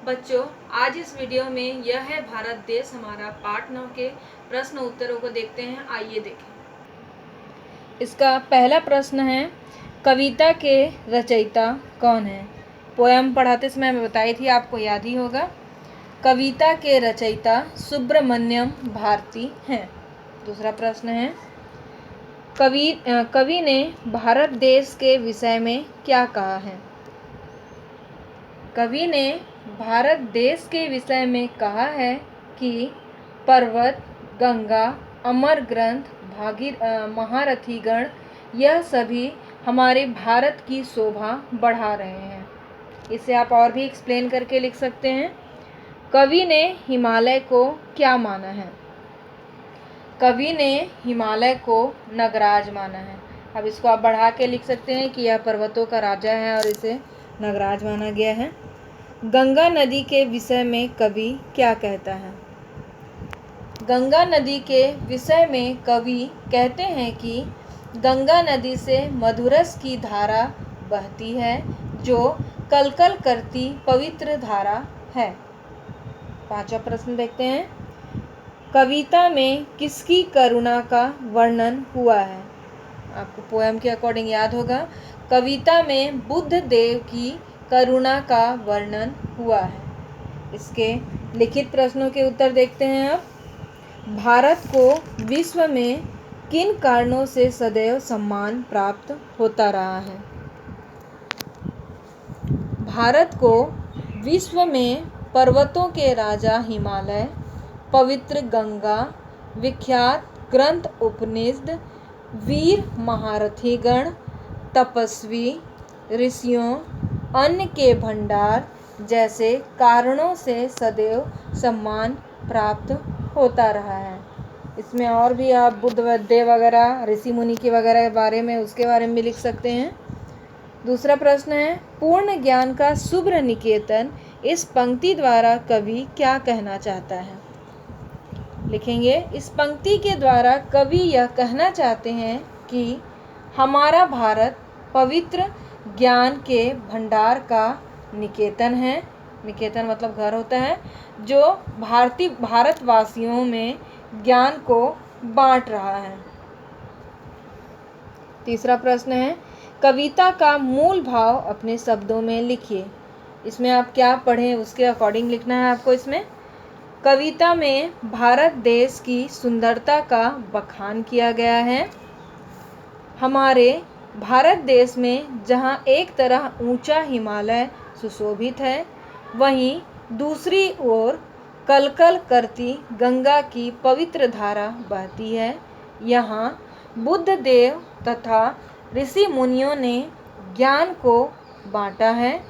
बच्चों, आज इस वीडियो में यह है भारत देश हमारा पार्ट 9 के प्रश्न उत्तरों को देखते हैं। आइए देखें। इसका पहला प्रश्न है, कविता के रचयिता कौन है? पोयम पढ़ाते समय मैं बताई थी, आपको याद ही होगा। कविता के रचयिता सुब्रमण्यम भारती हैं। दूसरा प्रश्न है, कवि ने भारत देश के विषय में क्या कहा है? कवि ने भारत देश के विषय में कहा है कि पर्वत, गंगा, अमर ग्रंथ, महारथीगण यह सभी हमारे भारत की शोभा बढ़ा रहे हैं। इसे आप और भी एक्सप्लेन करके लिख सकते हैं। कवि ने हिमालय को क्या माना है? कवि ने हिमालय को नगराज माना है। अब इसको आप बढ़ा के लिख सकते हैं कि यह पर्वतों का राजा है और इसे नगराज माना गया है। गंगा नदी के विषय में कवि क्या कहता है? गंगा नदी के विषय में कवि कहते हैं कि गंगा नदी से मधुरस की धारा बहती है, जो कलकल करती पवित्र धारा है। पांचवा प्रश्न देखते हैं, कविता में किसकी करुणा का वर्णन हुआ है? आपको पोएम के अकॉर्डिंग याद होगा, कविता में बुद्ध देव की करुणा का वर्णन हुआ है। इसके लिखित प्रश्नों के उत्तर देखते हैं अब। भारत को विश्व में किन कारणों से सदैव सम्मान प्राप्त होता रहा है? भारत को विश्व में पर्वतों के राजा हिमालय, पवित्र गंगा, विख्यात ग्रंथ उपनिषद, वीर महारथीगण, तपस्वी ऋषियों, अन्न के भंडार जैसे कारणों से सदैव सम्मान प्राप्त होता रहा है। इसमें और भी आप बुद्ध देव वगैरह, ऋषि मुनि के वगैरह बारे में, उसके बारे में भी लिख सकते हैं। दूसरा प्रश्न है, पूर्ण ज्ञान का शुभ्र निकेतन इस पंक्ति द्वारा कवि क्या कहना चाहता है? लिखेंगे, इस पंक्ति के द्वारा कवि यह कहना चाहते हैं कि हमारा भारत पवित्र ज्ञान के भंडार का निकेतन है। निकेतन मतलब घर होता है, जो भारतवासियों में ज्ञान को बांट रहा है। तीसरा प्रश्न है, कविता का मूल भाव अपने शब्दों में लिखिए। इसमें आप क्या पढ़ें उसके अकॉर्डिंग लिखना है आपको। इसमें कविता में भारत देश की सुंदरता का बखान किया गया है। हमारे भारत देश में जहाँ एक तरह ऊंचा हिमालय सुशोभित है, वहीं दूसरी ओर कलकल करती गंगा की पवित्र धारा बहती है। यहाँ बुद्ध देव तथा ऋषि मुनियों ने ज्ञान को बांटा है।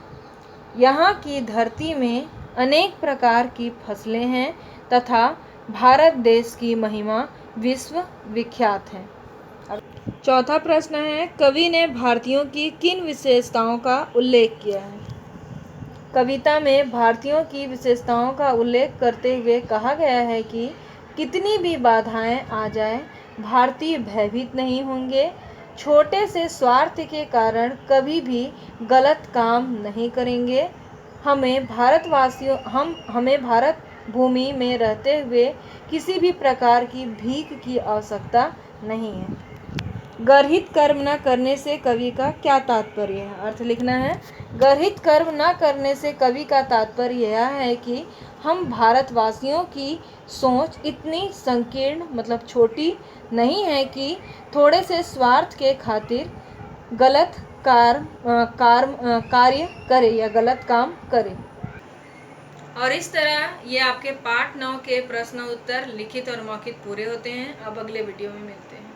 यहाँ की धरती में अनेक प्रकार की फसलें हैं तथा भारत देश की महिमा विश्व विख्यात है। चौथा प्रश्न है, कवि ने भारतीयों की किन विशेषताओं का उल्लेख किया है? कविता में भारतीयों की विशेषताओं का उल्लेख करते हुए कहा गया है कि कितनी भी बाधाएं आ जाए, भारतीय भयभीत नहीं होंगे। छोटे से स्वार्थ के कारण कभी भी गलत काम नहीं करेंगे। हमें भारत भूमि में रहते हुए किसी भी प्रकार की भीख की आवश्यकता नहीं है। गर्हित कर्म न करने से कवि का क्या तात्पर्य है? अर्थ लिखना है, गर्हित कर्म न करने से कवि का तात्पर्य यह है कि हम भारतवासियों की सोच इतनी संकीर्ण मतलब छोटी नहीं है कि थोड़े से स्वार्थ के खातिर गलत कार्य करे या गलत काम करे। और इस तरह ये आपके पार्ट 9 के प्रश्न उत्तर लिखित और मौखिक पूरे होते हैं। अब अगले वीडियो में मिलते हैं।